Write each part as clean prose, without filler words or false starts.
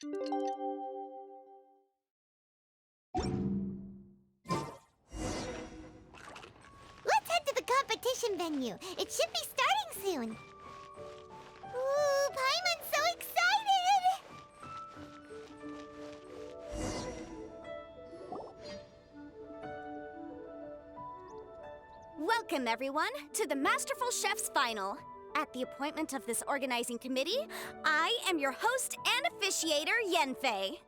Let's head to the competition venue. It should be starting soon. Ooh, Paimon's so excited! Welcome, everyone, to the Masterful Chef's Final. At the appointment of this organizing committee, I am your host and officiator, Yanfei.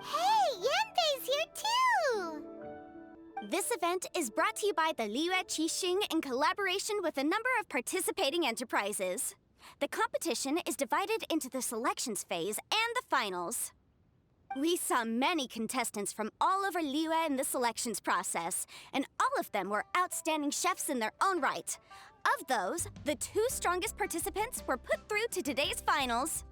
Hey, Yanfei's here too! This event is brought to you by the Liyue Qixing in collaboration with a number of participating enterprises. The competition is divided into the selections phase and the finals. We saw many contestants from all over Liyue in the selections process, and all of them were outstanding chefs in their own right. Of those, the 2 strongest participants were put through to today's finals.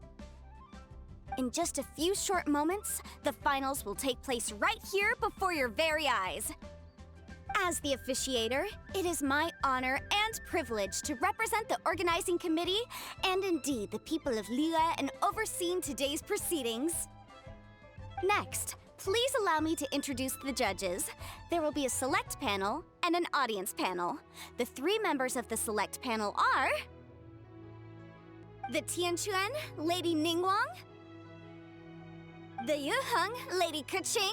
In just a few short moments, the finals will take place right here before your very eyes. As the officiator, it is my honor and privilege to represent the organizing committee and indeed the people of Liyue in overseeing today's proceedings. Next, please allow me to introduce the judges. There will be a select panel and an audience panel. The 3 members of the select panel are the Tianquan, Lady Ningguang, the Yuheng, Lady Keqing,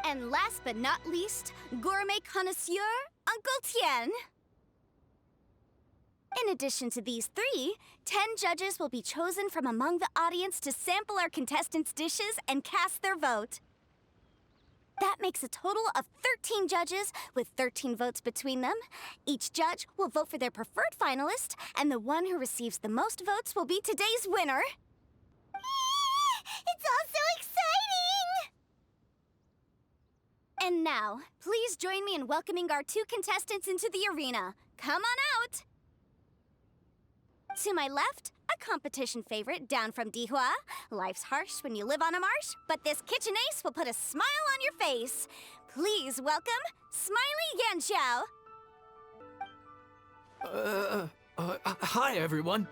and last but not least, gourmet connoisseur, Uncle Tian. In addition to these 3, 10 judges will be chosen from among the audience to sample our contestants' dishes and cast their vote. That makes a total of 13 judges with 13 votes between them. Each judge will vote for their preferred finalist, and the one who receives the most votes will be today's winner. It's all so exciting! And now, please join me in welcoming our 2 contestants into the arena. Come on out! To my left, a competition favorite down from Dihua. Life's harsh when you live on a marsh, but this kitchen ace will put a smile on your face. Please welcome Smiley Yanxiao. Hi, everyone.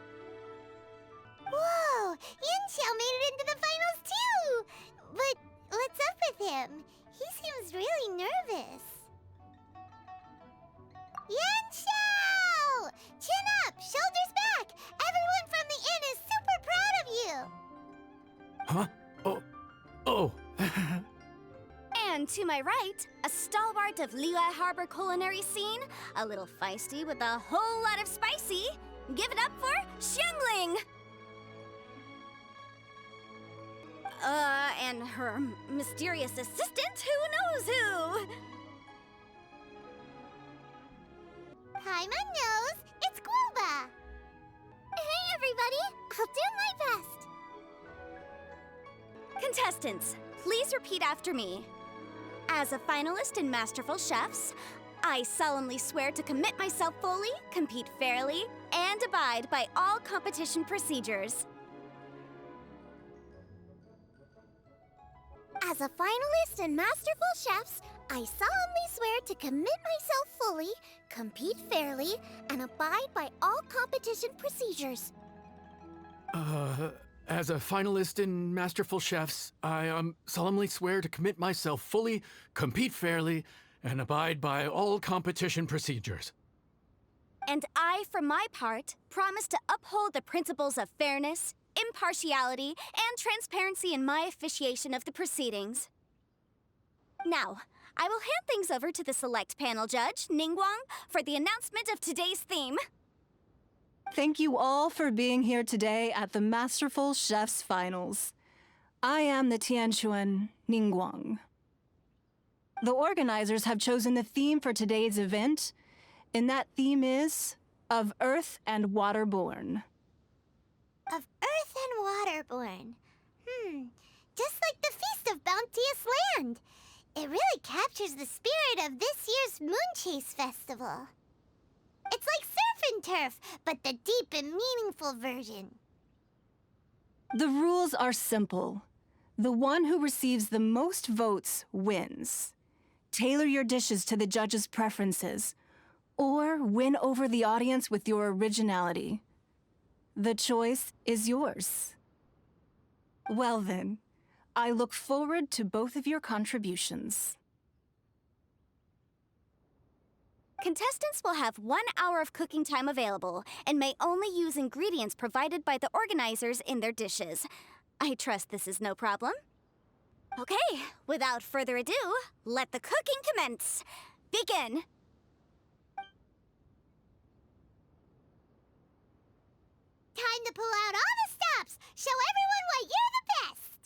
Whoa! Yanxiao made it into the finals too! But what's up with him? He seems really nervous. Yanxiao! Chin up! Shoulders back! Everyone from the inn is super proud of you! Huh? Oh. And to my right, a stalwart of Liyue Harbor culinary scene, a little feisty with a whole lot of spicy. Give it up for Xiangling! And her mysterious assistant, who knows who? Paimon knows! It's Guoba! Hey everybody! I'll do my best! Contestants, please repeat after me. As a finalist in Masterful Chefs, I solemnly swear to commit myself fully, compete fairly, and abide by all competition procedures. As a finalist in Masterful Chefs, I solemnly swear to commit myself fully, compete fairly, and abide by all competition procedures. As a finalist in Masterful Chefs, I solemnly swear to commit myself fully, compete fairly, and abide by all competition procedures. And I, for my part, promise to uphold the principles of fairness, impartiality, and transparency in my officiation of the proceedings. Now, I will hand things over to the select panel judge, Ningguang, for the announcement of today's theme. Thank you all for being here today at the Masterful Chef's Finals. I am the Tianquan Ningguang. The organizers have chosen the theme for today's event, and that theme is Of Earth and Waterborn. Of Earth and Waterborn. Just like the Feast of Bounteous Land. It really captures the spirit of this year's Moonchase festival. It's like surf and turf, but the deep and meaningful version. The rules are simple. The one who receives the most votes wins. tailor your dishes to the judges' preferences, or win over the audience with your originality. The choice is yours. Well then, I look forward to both of your contributions. Contestants will have 1 hour of cooking time available and may only use ingredients provided by the organizers in their dishes. I trust this is no problem. Okay, without further ado, let the cooking commence. Begin! Time to pull out all the stops! Show everyone why you're the best!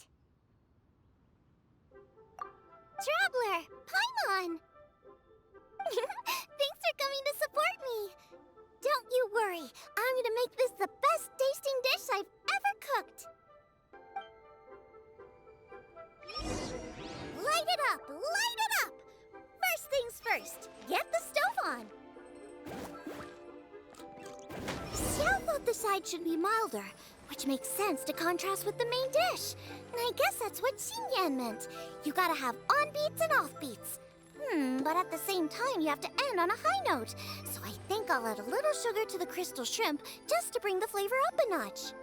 Traveler, Paimon! Thanks for coming to support me! Don't you worry, I'm gonna make this the best tasting dish I've ever cooked! Light it up! Light it up! First things first, get the stove on! Xiao thought the side should be milder, which makes sense to contrast with the main dish. And I guess that's what Xingyan meant. You gotta have on-beats and off-beats. But at the same time, you have to end on a high note. So I think I'll add a little sugar to the crystal shrimp just to bring the flavor up a notch.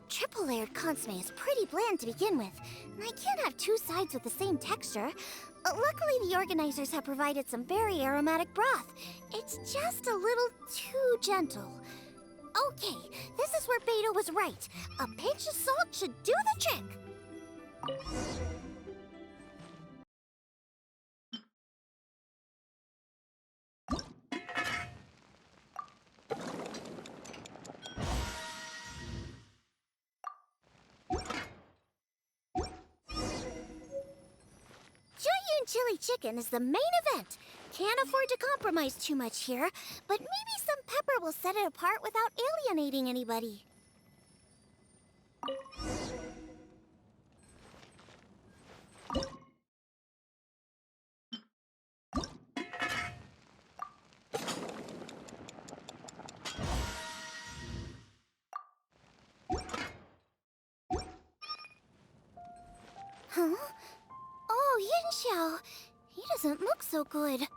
Triple-layered consomme is pretty bland to begin with, and I can't have two sides with the same texture. Luckily, the organizers have provided some very aromatic broth. It's just a little too gentle. Okay, this is where Beto was right. A pinch of salt should do the trick. Chili chicken is the main event. Can't afford to compromise too much here, but maybe some pepper will set it apart without alienating anybody. Huh? Oh, Yin Xiao. He doesn't look so good.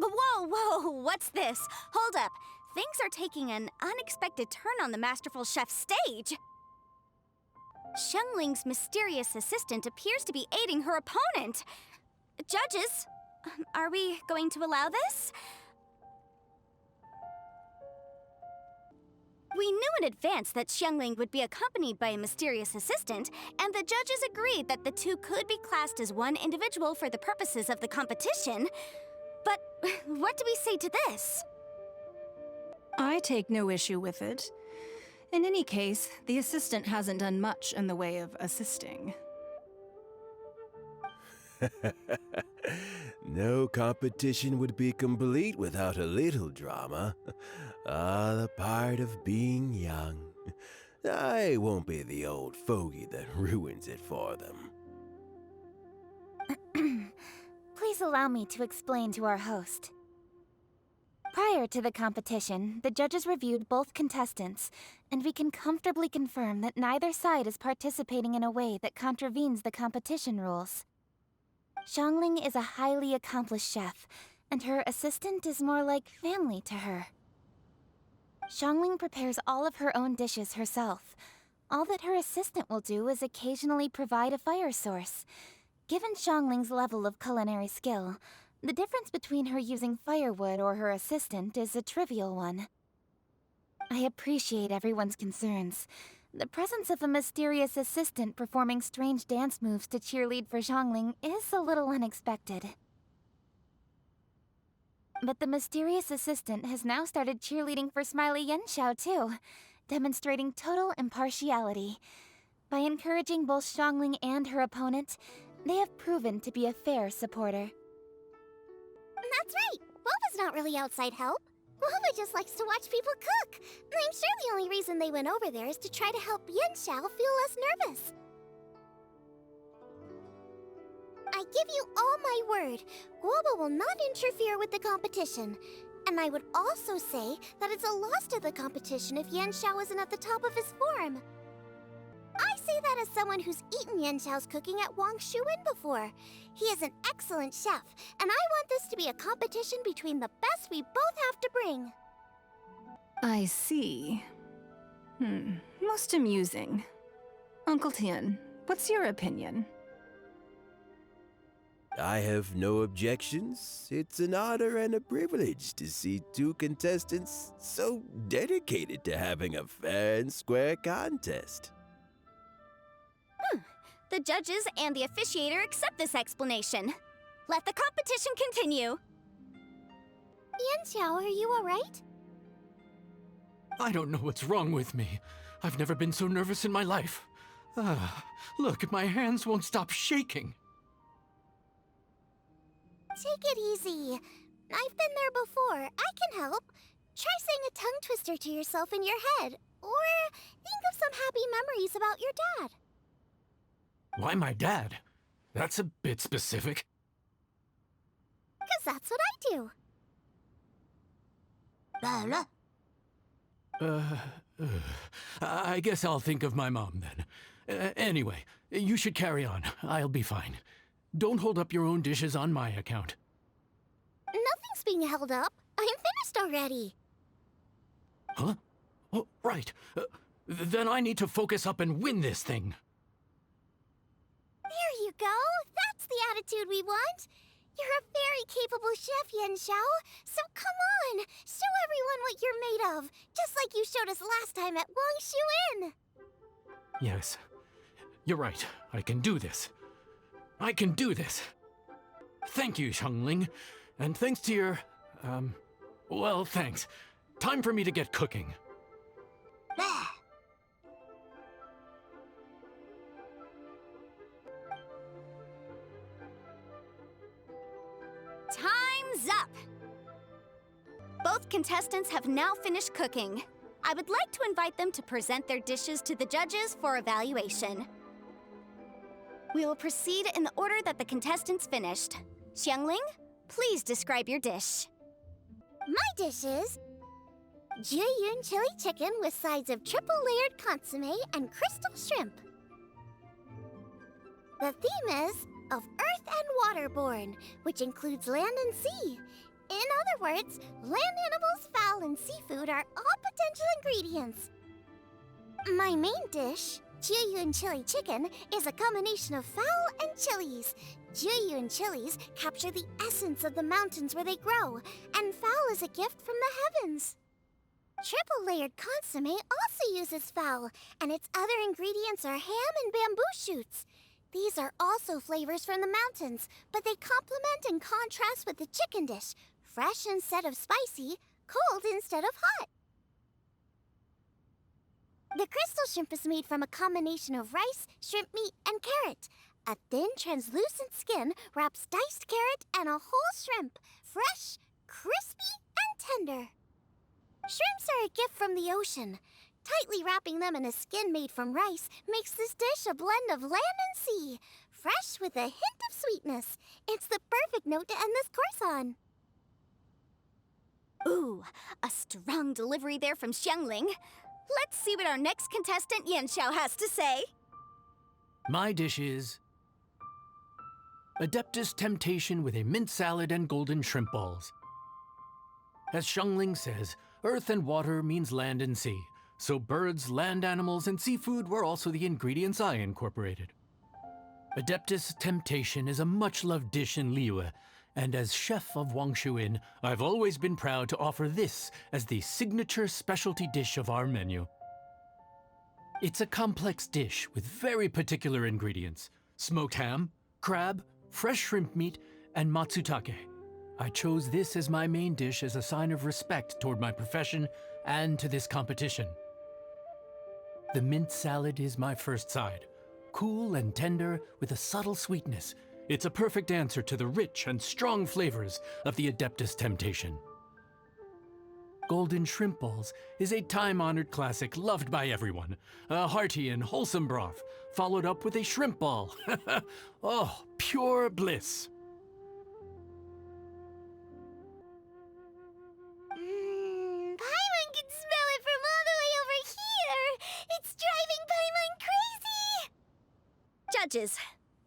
Whoa, what's this? Hold up. Things are taking an unexpected turn on the Masterful Chef's stage. Xiangling's mysterious assistant appears to be aiding her opponent. Judges, are we going to allow this? We knew in advance that Xiangling would be accompanied by a mysterious assistant, and the judges agreed that the two could be classed as one individual for the purposes of the competition. But what do we say to this? I take no issue with it. In any case, the assistant hasn't done much in the way of assisting. No competition would be complete without a little drama. The part of being young. I won't be the old fogey that ruins it for them. Please allow me to explain to our host. Prior to the competition, the judges reviewed both contestants, and we can comfortably confirm that neither side is participating in a way that contravenes the competition rules. Xiangling is a highly accomplished chef, and her assistant is more like family to her. Xiangling prepares all of her own dishes herself. All that her assistant will do is occasionally provide a fire source. Given Xiangling's level of culinary skill, the difference between her using firewood or her assistant is a trivial one. I appreciate everyone's concerns. The presence of a mysterious assistant performing strange dance moves to cheerlead for Xiangling is a little unexpected. But the mysterious assistant has now started cheerleading for Smiley Yenxiao too, demonstrating total impartiality. By encouraging both Xiangling and her opponent, they have proven to be a fair supporter. That's right! Boba's not really outside help. Boba just likes to watch people cook. I'm sure the only only reason they went over there is to try to help Yanxiao feel less nervous. I give you all my word, Guoba will not interfere with the competition. And I would also say that it's a loss to the competition if Yanxiao isn't at the top of his form. I say that as someone who's eaten Yanxiao's cooking at Wangshuin before. He is an excellent chef, and I want this to be a competition between the best we both have to bring. I see. Most amusing. Uncle Tian, what's your opinion? I have no objections. It's an honor and a privilege to see two contestants so dedicated to having a fair and square contest. The judges and the officiator accept this explanation. Let the competition continue. Yanxiao, are you alright? I don't know what's wrong with me. I've never been so nervous in my life. Look, my hands won't stop shaking. Take it easy. I've been there before. I can help. Try saying a tongue twister to yourself in your head. Or think of some happy memories about your dad. Why my dad? That's a bit specific. 'Cause that's what I do. I guess I'll think of my mom then. Anyway, you should carry on. I'll be fine. Don't hold up your own dishes on my account. Nothing's being held up. I'm finished already. Huh? Oh, right. Then I need to focus up and win this thing. There you go. That's the attitude we want. You're a very capable chef, Yanxiao. So come on, show everyone what you're made of, just like you showed us last time at Wangshuin. Yes, you're right. I can do this. I can do this. Thank you, Xiangling. And thanks to your, well, thanks. Time for me to get cooking. Time's up! Both contestants have now finished cooking. I would like to invite them to present their dishes to the judges for evaluation. We will proceed in the order that the contestants finished. Xiangling, please describe your dish. My dish is Jiyun chili chicken with sides of triple-layered consomme and crystal shrimp. The theme is of earth and waterborne, which includes land and sea. In other words, land animals, fowl, and seafood are all potential ingredients. My main dish, Jiyun chili chicken, is a combination of fowl and chilies. Jiyun chilies capture the essence of the mountains where they grow, and fowl is a gift from the heavens. Triple-layered consomme also uses fowl, and its other ingredients are ham and bamboo shoots. These are also flavors from the mountains, but they complement and contrast with the chicken dish, fresh instead of spicy, cold instead of hot. The crystal shrimp is made from a combination of rice, shrimp meat, and carrot. A thin, translucent skin wraps diced carrot and a whole shrimp, fresh, crispy, and tender. Shrimps are a gift from the ocean. Tightly wrapping them in a skin made from rice makes this dish a blend of land and sea, fresh with a hint of sweetness. It's the perfect note to end this course on. Ooh, a strong delivery there from Xiangling. Let's see what our next contestant Yanxiao has to say. My dish is Adeptus Temptation with a mint salad and golden shrimp balls. As Xiangling says, earth and water means land and sea. So birds, land animals, and seafood were also the ingredients I incorporated. Adeptus Temptation is a much-loved dish in Liyue, and as chef of Wangshuin, I've always been proud to offer this as the signature specialty dish of our menu. It's a complex dish with very particular ingredients: smoked ham, crab, fresh shrimp meat, and matsutake. I chose this as my main dish as a sign of respect toward my profession and to this competition. The mint salad is my first side. Cool and tender with a subtle sweetness, it's a perfect answer to the rich and strong flavors of the Adeptus Temptation. golden shrimp balls is a time-honored classic loved by everyone. A hearty and wholesome broth, followed up with a shrimp ball. Oh, pure bliss. Paimon can smell it from all the way over here! It's driving Paimon crazy! Judges,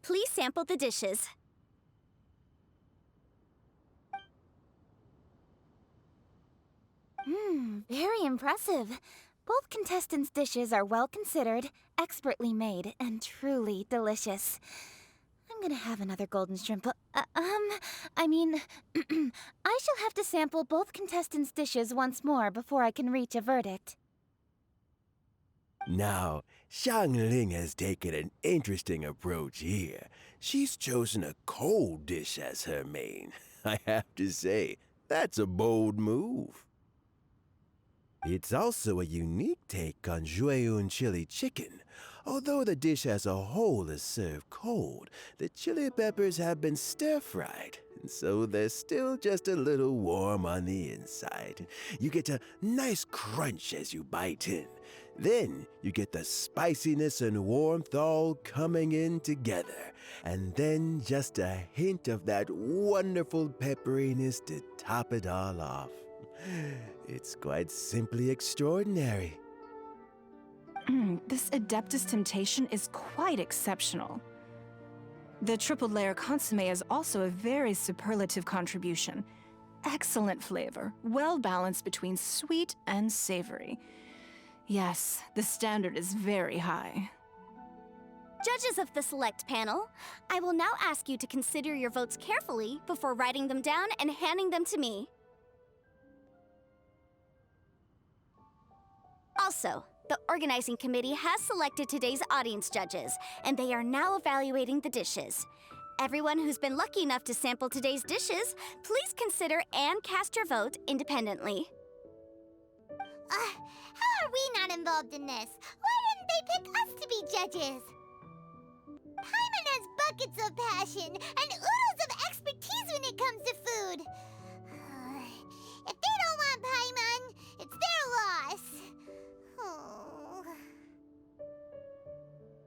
please sample the dishes. Very impressive. Both contestants' dishes are well considered, expertly made, and truly delicious. I'm gonna have another golden shrimp. I mean, I shall have to sample both contestants' dishes once more before I can reach a verdict. Now, Xiangling has taken an interesting approach here. She's chosen a cold dish as her main. I have to say, that's a bold move. It's also a unique take on Jueyun chili chicken. Although the dish as a whole is served cold, the chili peppers have been stir-fried, and so they're still just a little warm on the inside. You get a nice crunch as you bite in. Then you get the spiciness and warmth all coming in together, and then just a hint of that wonderful pepperiness to top it all off. It's quite simply extraordinary. This Adeptus Temptation is quite exceptional. The triple layer consomme is also a very superlative contribution. Excellent flavor, well balanced between sweet and savory. Yes, the standard is very high. Judges of the select panel, I will now ask you to consider your votes carefully before writing them down and handing them to me. Also, the organizing committee has selected today's audience judges, and they are now evaluating the dishes. Everyone who's been lucky enough to sample today's dishes, please consider and cast your vote independently. How are we not involved in this? Why didn't they pick us to be judges? Paimon has buckets of passion and oodles of expertise when it comes to food. If they don't want Paimon, it's their loss. Oh.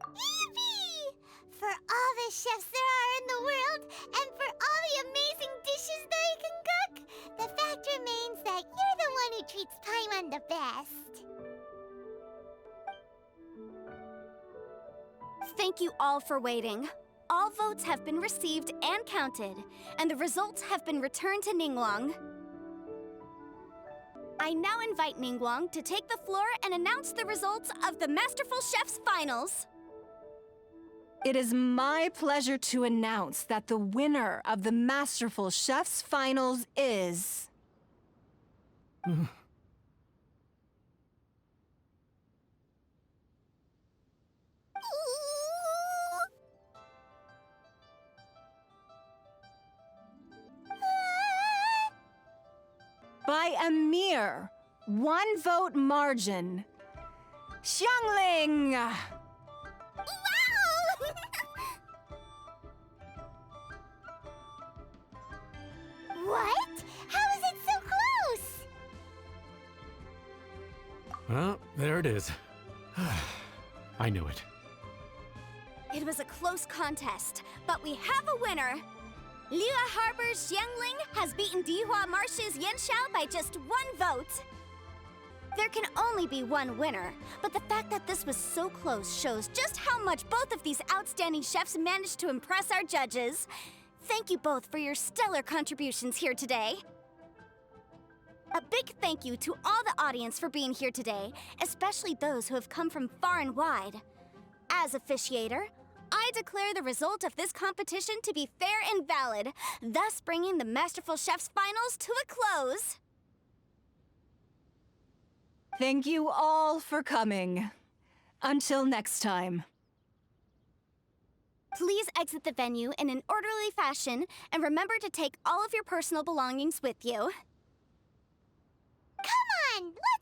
Yippee! For all the chefs there are in the world, and for all the amazing dishes they can cook, the fact remains that you're the one who treats Paimon the best. Thank you all for waiting. All votes have been received and counted, and the results have been returned to Ningguang. I now invite Ningguang to take the floor and announce the results of the Masterful Chef's Finals. It is my pleasure to announce that the winner of the Masterful Chef's Finals is... By a mere 1 vote margin, Xiangling! Wow! What? How is it so close? Well, there it is. I knew it. It was a close contest, but we have a winner. Liyue Harbor's Xiangling has beaten Dihua Marsh's Yanxiao by just 1 vote. There can only be one winner, but the fact that this was so close shows just how much both of these outstanding chefs managed to impress our judges. Thank you both for your stellar contributions here today. A big thank you to all the audience for being here today, especially those who have come from far and wide. As officiator, I declare the result of this competition to be fair and valid, thus bringing the Masterful Chef's Finals to a close. Thank you all for coming. Until next time. Please exit the venue in an orderly fashion, and remember to take all of your personal belongings with you. Come on, let's